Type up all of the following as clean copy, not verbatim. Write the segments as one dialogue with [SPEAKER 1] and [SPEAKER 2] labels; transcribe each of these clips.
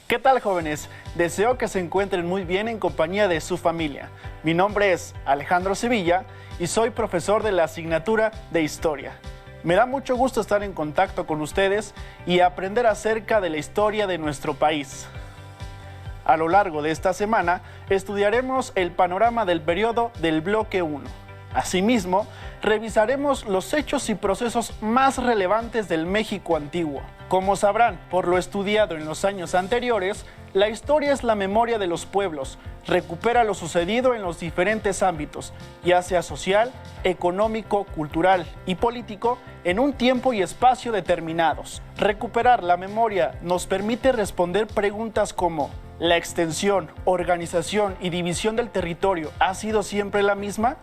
[SPEAKER 1] ¿Qué tal, jóvenes? Deseo que se encuentren muy bien en compañía de su familia. Mi nombre es Alejandro Sevilla y soy profesor de la asignatura de Historia. Me da mucho gusto estar en contacto con ustedes y aprender acerca de la historia de nuestro país. A lo largo de esta semana estudiaremos el panorama del periodo del Bloque 1. Asimismo, revisaremos los hechos y procesos más relevantes del México antiguo. Como sabrán, por lo estudiado en los años anteriores, la historia es la memoria de los pueblos, recupera lo sucedido en los diferentes ámbitos, ya sea social, económico, cultural y político, en un tiempo y espacio determinados. Recuperar la memoria nos permite responder preguntas como: ¿la extensión, organización y división del territorio ha sido siempre la misma?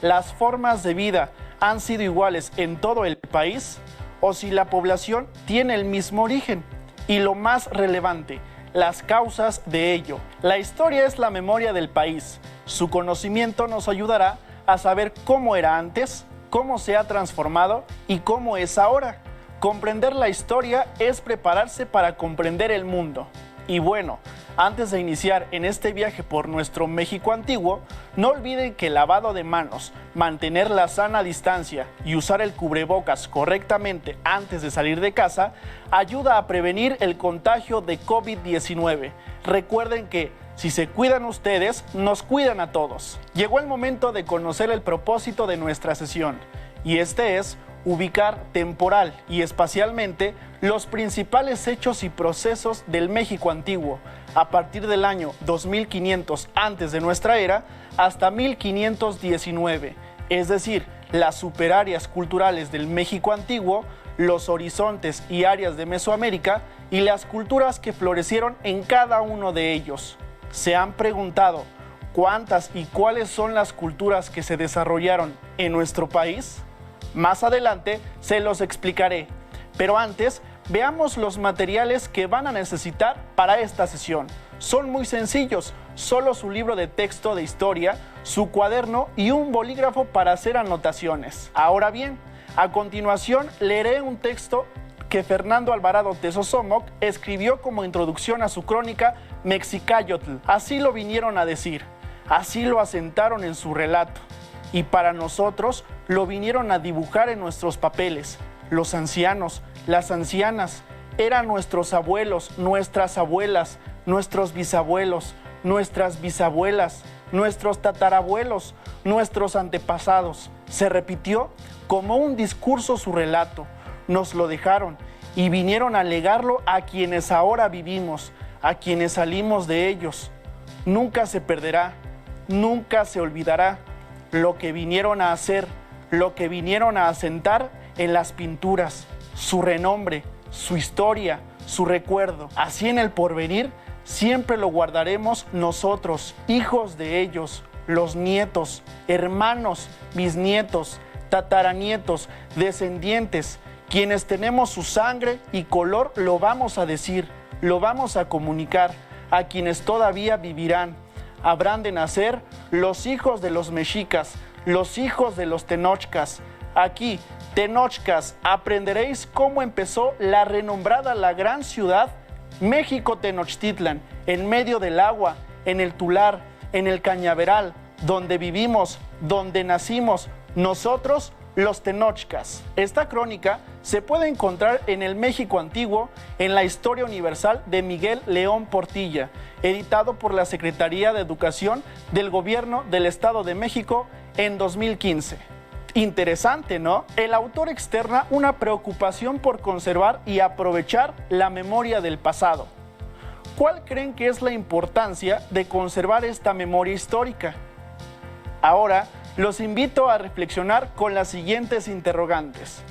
[SPEAKER 1] ¿Las formas de vida han sido iguales en todo el país? ¿O si la población tiene el mismo origen? Y lo más relevante, las causas de ello. La historia es la memoria del país. Su conocimiento nos ayudará a saber cómo era antes, cómo se ha transformado y cómo es ahora. Comprender la historia es prepararse para comprender el mundo. Y bueno, antes de iniciar en este viaje por nuestro México antiguo, no olviden que el lavado de manos, mantener la sana distancia y usar el cubrebocas correctamente antes de salir de casa ayuda a prevenir el contagio de COVID-19. Recuerden que si se cuidan ustedes, nos cuidan a todos. Llegó el momento de conocer el propósito de nuestra sesión, y este es ubicar temporal y espacialmente los principales hechos y procesos del México antiguo, a partir del año 2500 antes de nuestra era hasta 1519, es decir, las superáreas culturales del México antiguo, los horizontes y áreas de Mesoamérica y las culturas que florecieron en cada uno de ellos. ¿Se han preguntado cuántas y cuáles son las culturas que se desarrollaron en nuestro país? Más adelante se los explicaré, pero antes veamos los materiales que van a necesitar para esta sesión. Son muy sencillos, solo su libro de texto de historia, su cuaderno y un bolígrafo para hacer anotaciones. Ahora bien, a continuación leeré un texto que Fernando Alvarado Tezosomoc escribió como introducción a su crónica Mexicáyotl. Así lo vinieron a decir, así lo asentaron en su relato. Y para nosotros lo vinieron a dibujar en nuestros papeles. Los ancianos, las ancianas, eran nuestros abuelos, nuestras abuelas, nuestros bisabuelos, nuestras bisabuelas, nuestros tatarabuelos, nuestros antepasados. Se repitió como un discurso su relato. Nos lo dejaron y vinieron a legarlo a quienes ahora vivimos, a quienes salimos de ellos. Nunca se perderá, nunca se olvidará lo que vinieron a hacer, lo que vinieron a asentar en las pinturas, su renombre, su historia, su recuerdo. Así en el porvenir siempre lo guardaremos nosotros, hijos de ellos, los nietos, hermanos, bisnietos, tataranietos, descendientes, quienes tenemos su sangre y color, lo vamos a decir, lo vamos a comunicar a quienes todavía vivirán. Habrán de nacer los hijos de los mexicas, los hijos de los tenochcas. Aquí, tenochcas, aprenderéis cómo empezó la renombrada la gran ciudad México Tenochtitlan, en medio del agua, en el Tular, en el Cañaveral, donde vivimos, donde nacimos, nosotros los tenochcas. Esta crónica se puede encontrar en el México antiguo, en la Historia Universal de Miguel León Portilla, editado por la Secretaría de Educación del Gobierno del Estado de México en 2015. Interesante, ¿no? El autor externa una preocupación por conservar y aprovechar la memoria del pasado. ¿Cuál creen que es la importancia de conservar esta memoria histórica? Ahora, los invito a reflexionar con las siguientes interrogantes.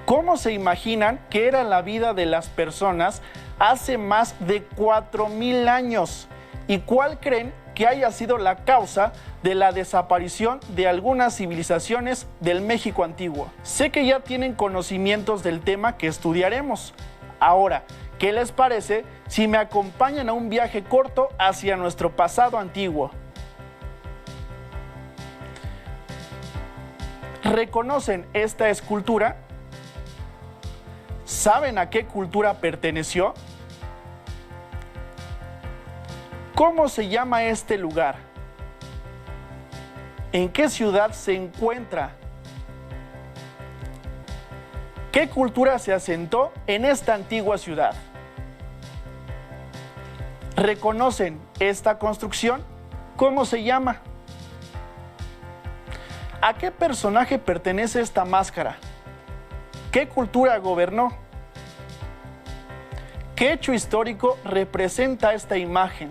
[SPEAKER 1] ¿Cómo se imaginan que era la vida de las personas hace más de 4000 años? ¿Y cuál creen que haya sido la causa de la desaparición de algunas civilizaciones del México antiguo? Sé que ya tienen conocimientos del tema que estudiaremos. Ahora, ¿qué les parece si me acompañan a un viaje corto hacia nuestro pasado antiguo? ¿Reconocen esta escultura? ¿Saben a qué cultura perteneció? ¿Cómo se llama este lugar? ¿En qué ciudad se encuentra? ¿Qué cultura se asentó en esta antigua ciudad? ¿Reconocen esta construcción? ¿Cómo se llama? ¿A qué personaje pertenece esta máscara? ¿Qué cultura gobernó? ¿Qué hecho histórico representa esta imagen?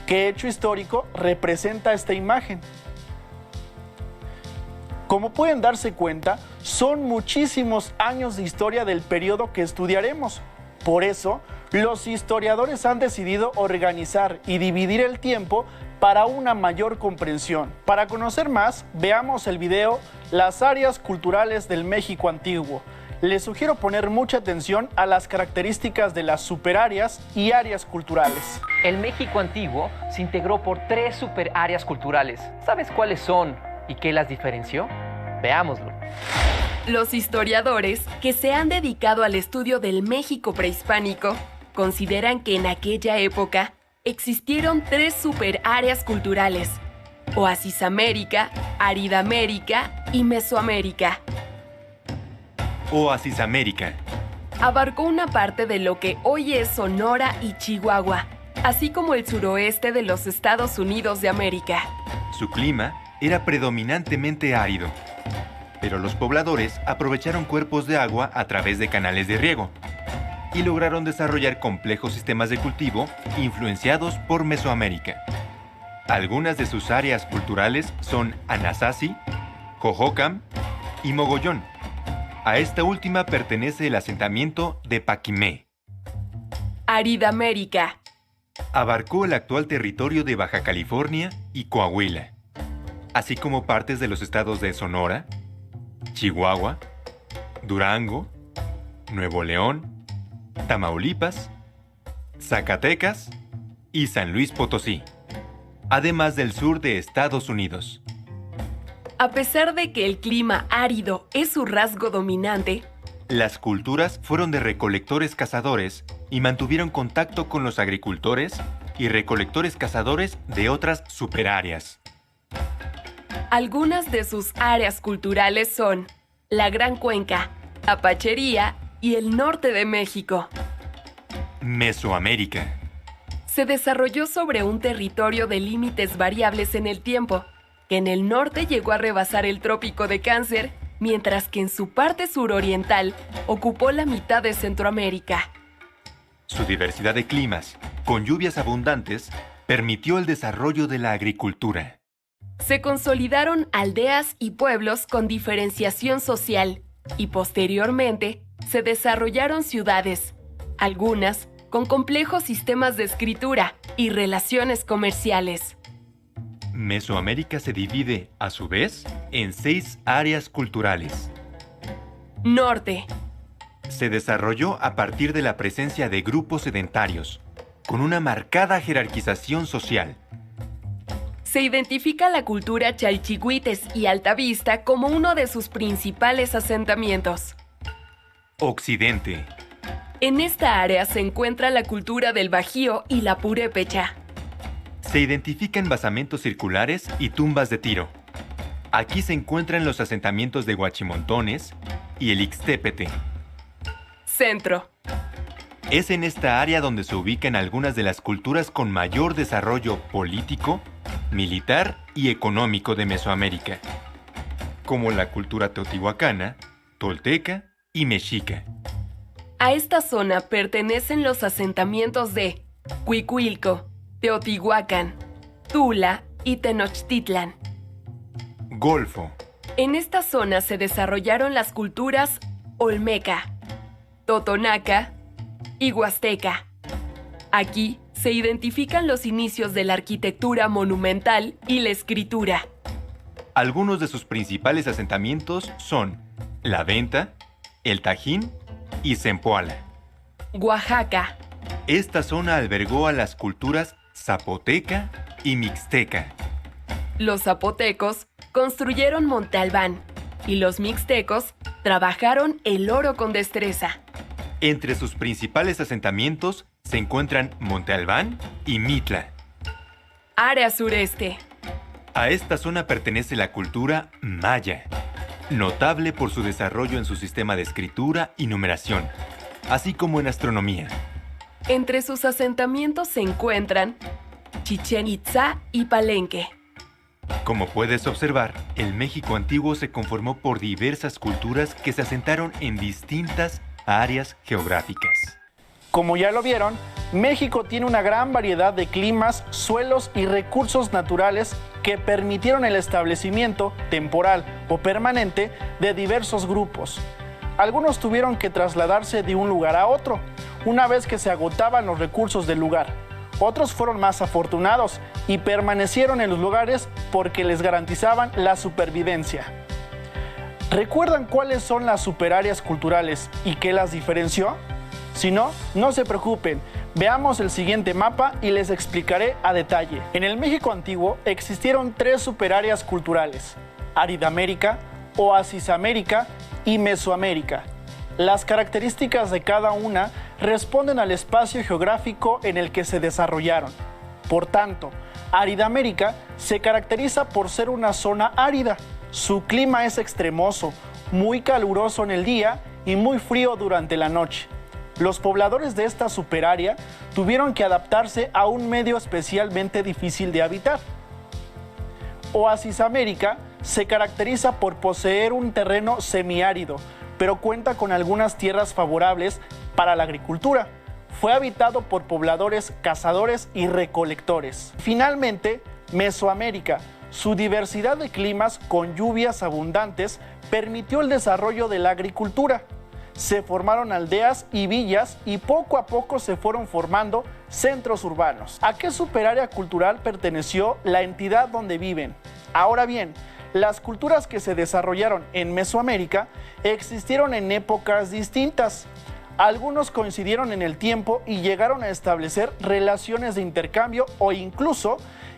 [SPEAKER 1] ¿Qué hecho histórico representa esta imagen? Como pueden darse cuenta, son muchísimos años de historia del periodo que estudiaremos. Por eso, los historiadores han decidido organizar y dividir el tiempo para una mayor comprensión. Para conocer más, veamos el video Las áreas culturales del México antiguo. Les sugiero poner mucha atención a las características de las superáreas y áreas culturales.
[SPEAKER 2] El México antiguo se integró por 3 superáreas culturales. ¿Sabes cuáles son y qué las diferenció? Veámoslo.
[SPEAKER 3] Los historiadores que se han dedicado al estudio del México prehispánico consideran que en aquella época existieron 3 superáreas culturales: Oasis América, Árida América y Mesoamérica.
[SPEAKER 4] Oasis América.
[SPEAKER 3] Abarcó una parte de lo que hoy es Sonora y Chihuahua, así como el suroeste de los Estados Unidos de América.
[SPEAKER 4] Su clima era predominantemente árido, pero los pobladores aprovecharon cuerpos de agua a través de canales de riego y lograron desarrollar complejos sistemas de cultivo influenciados por Mesoamérica. Algunas de sus áreas culturales son Anasazi, Jojocan y Mogollón. A esta última pertenece el asentamiento de Paquimé.
[SPEAKER 3] Árida América.
[SPEAKER 4] Abarcó el actual territorio de Baja California y Coahuila, así como partes de los estados de Sonora, Chihuahua, Durango, Nuevo León, Tamaulipas, Zacatecas y San Luis Potosí, además del sur de Estados Unidos.
[SPEAKER 3] A pesar de que el clima árido es su rasgo dominante,
[SPEAKER 4] las culturas fueron de recolectores-cazadores y mantuvieron contacto con los agricultores y recolectores-cazadores de otras superáreas.
[SPEAKER 3] Algunas de sus áreas culturales son la Gran Cuenca, Apachería y el norte de México.
[SPEAKER 4] Mesoamérica.
[SPEAKER 3] Se desarrolló sobre un territorio de límites variables en el tiempo, que en el norte llegó a rebasar el trópico de Cáncer, mientras que en su parte suroriental ocupó la mitad de Centroamérica.
[SPEAKER 4] Su diversidad de climas, con lluvias abundantes, permitió el desarrollo de la agricultura.
[SPEAKER 3] Se consolidaron aldeas y pueblos con diferenciación social y posteriormente se desarrollaron ciudades, algunas con complejos sistemas de escritura y relaciones comerciales.
[SPEAKER 4] Mesoamérica se divide, a su vez, en 6 áreas culturales.
[SPEAKER 3] Norte.
[SPEAKER 4] Se desarrolló a partir de la presencia de grupos sedentarios, con una marcada jerarquización social.
[SPEAKER 3] Se identifica la cultura Chalchihuites y Altavista como uno de sus principales asentamientos.
[SPEAKER 4] Occidente.
[SPEAKER 3] En esta área se encuentra la cultura del Bajío y la Purépecha.
[SPEAKER 4] Se identifican basamentos circulares y tumbas de tiro. Aquí se encuentran los asentamientos de Huachimontones y el Ixtépete.
[SPEAKER 3] Centro.
[SPEAKER 4] Es en esta área donde se ubican algunas de las culturas con mayor desarrollo político, militar y económico de Mesoamérica, como la cultura teotihuacana, tolteca y mexica.
[SPEAKER 3] A esta zona pertenecen los asentamientos de Cuicuilco, Teotihuacán, Tula y Tenochtitlan.
[SPEAKER 4] Golfo.
[SPEAKER 3] En esta zona se desarrollaron las culturas Olmeca, Totonaca y Huasteca. Aquí se identifican los inicios de la arquitectura monumental y la escritura.
[SPEAKER 4] Algunos de sus principales asentamientos son La Venta, El Tajín y Zempoala.
[SPEAKER 3] Oaxaca.
[SPEAKER 4] Esta zona albergó a las culturas zapoteca y mixteca.
[SPEAKER 3] Los zapotecos construyeron Monte Albán y los mixtecos trabajaron el oro con destreza.
[SPEAKER 4] Entre sus principales asentamientos se encuentran Monte Albán y Mitla.
[SPEAKER 3] Área sureste.
[SPEAKER 4] A esta zona pertenece la cultura maya, notable por su desarrollo en su sistema de escritura y numeración, así como en astronomía.
[SPEAKER 3] Entre sus asentamientos se encuentran Chichén Itzá y Palenque.
[SPEAKER 4] Como puedes observar, el México antiguo se conformó por diversas culturas que se asentaron en distintas áreas geográficas.
[SPEAKER 1] Como ya lo vieron, México tiene una gran variedad de climas, suelos y recursos naturales que permitieron el establecimiento temporal o permanente de diversos grupos. Algunos tuvieron que trasladarse de un lugar a otro, una vez que se agotaban los recursos del lugar. Otros fueron más afortunados y permanecieron en los lugares porque les garantizaban la supervivencia. ¿Recuerdan cuáles son las superáreas culturales y qué las diferenció? Si no, no se preocupen, veamos el siguiente mapa y les explicaré a detalle. En el México antiguo existieron 3 superáreas culturales: Aridamérica, Oasisamérica y Mesoamérica. Las características de cada una responden al espacio geográfico en el que se desarrollaron. Por tanto, Aridamérica se caracteriza por ser una zona árida. Su clima es extremoso, muy caluroso en el día y muy frío durante la noche. Los pobladores de esta superárea tuvieron que adaptarse a un medio especialmente difícil de habitar. Oasisamérica se caracteriza por poseer un terreno semiárido, pero cuenta con algunas tierras favorables para la agricultura. Fue habitado por pobladores cazadores y recolectores. Finalmente, Mesoamérica. Su diversidad de climas con lluvias abundantes permitió el desarrollo de la agricultura. Se formaron aldeas y villas y poco a poco se fueron formando centros urbanos. ¿A qué superárea cultural perteneció la entidad donde viven? Ahora bien, las culturas que se desarrollaron en Mesoamérica existieron en épocas distintas. Algunos coincidieron en el tiempo y llegaron a establecer relaciones de intercambio o incluso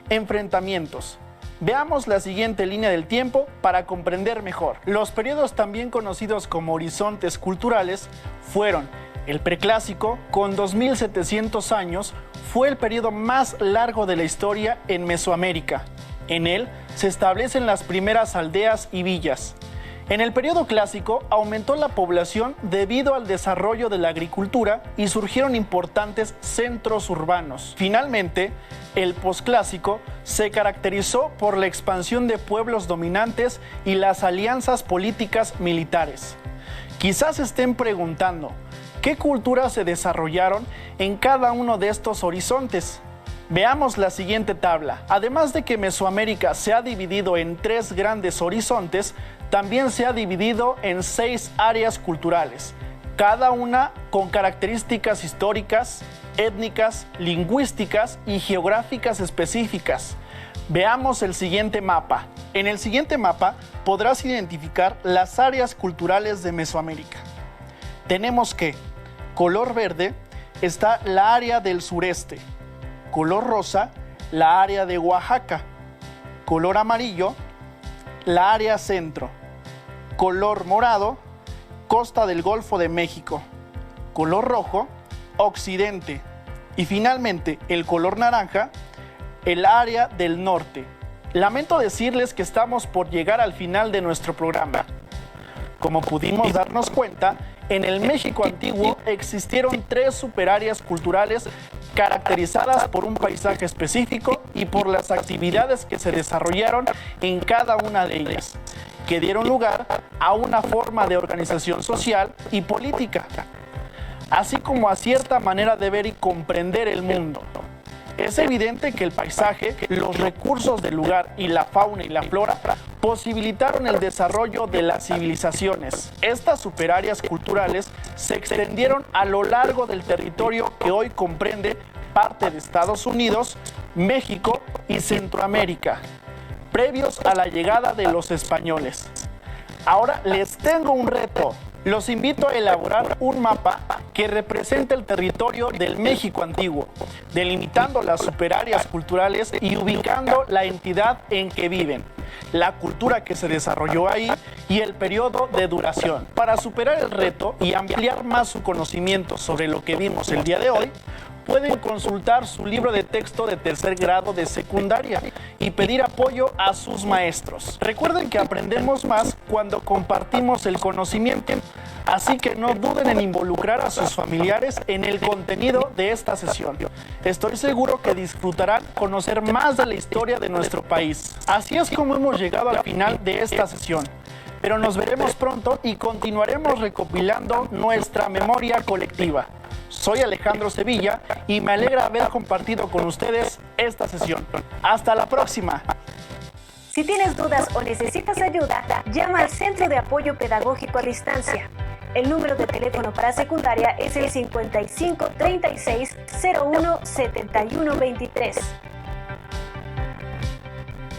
[SPEAKER 1] enfrentamientos. Veamos la siguiente línea del tiempo para comprender mejor. Los periodos también conocidos como horizontes culturales fueron el preclásico, con 2700 años, fue el periodo más largo de la historia en Mesoamérica. En él se establecen las primeras aldeas y villas. En el periodo clásico aumentó la población debido al desarrollo de la agricultura y surgieron importantes centros urbanos. Finalmente, el posclásico se caracterizó por la expansión de pueblos dominantes y las alianzas políticas militares. Quizás estén preguntando, ¿qué culturas se desarrollaron en cada uno de estos horizontes? Veamos la siguiente tabla. Además de que Mesoamérica se ha dividido en 3 grandes horizontes, también se ha dividido en 6 áreas culturales, cada una con características históricas, étnicas, lingüísticas y geográficas específicas. Veamos el siguiente mapa. En el siguiente mapa podrás identificar las áreas culturales de Mesoamérica. Tenemos que, color verde, está la área del sureste. Color rosa, la área de Oaxaca. Color amarillo, la área centro. Color morado, costa del Golfo de México. Color rojo, occidente. Y finalmente, el color naranja, el área del norte. Lamento decirles que estamos por llegar al final de nuestro programa. Como pudimos darnos cuenta, en el México antiguo existieron 3 superáreas culturales caracterizadas por un paisaje específico y por las actividades que se desarrollaron en cada una de ellas, que dieron lugar a una forma de organización social y política, así como a cierta manera de ver y comprender el mundo. Es evidente que el paisaje, los recursos del lugar y la fauna y la flora posibilitaron el desarrollo de las civilizaciones. Estas superáreas culturales se extendieron a lo largo del territorio que hoy comprende parte de Estados Unidos, México y Centroamérica, previos a la llegada de los españoles. Ahora les tengo un reto. Los invito a elaborar un mapa que represente el territorio del México antiguo, delimitando las superáreas culturales y ubicando la entidad en que viven, la cultura que se desarrolló ahí y el periodo de duración. Para superar el reto y ampliar más su conocimiento sobre lo que vimos el día de hoy, pueden consultar su libro de texto de tercer grado de secundaria y pedir apoyo a sus maestros. Recuerden que aprendemos más cuando compartimos el conocimiento, así que no duden en involucrar a sus familiares en el contenido de esta sesión. Estoy seguro que disfrutarán conocer más de la historia de nuestro país. Así es como hemos llegado al final de esta sesión. Pero nos veremos pronto y continuaremos recopilando nuestra memoria colectiva. Soy Alejandro Sevilla y me alegra haber compartido con ustedes esta sesión. ¡Hasta la próxima!
[SPEAKER 5] Si tienes dudas o necesitas ayuda, llama al Centro de Apoyo Pedagógico a Distancia. El número de teléfono para secundaria es el 55 36 01 71 23.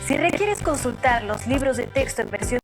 [SPEAKER 5] Si requieres consultar los libros de texto en versión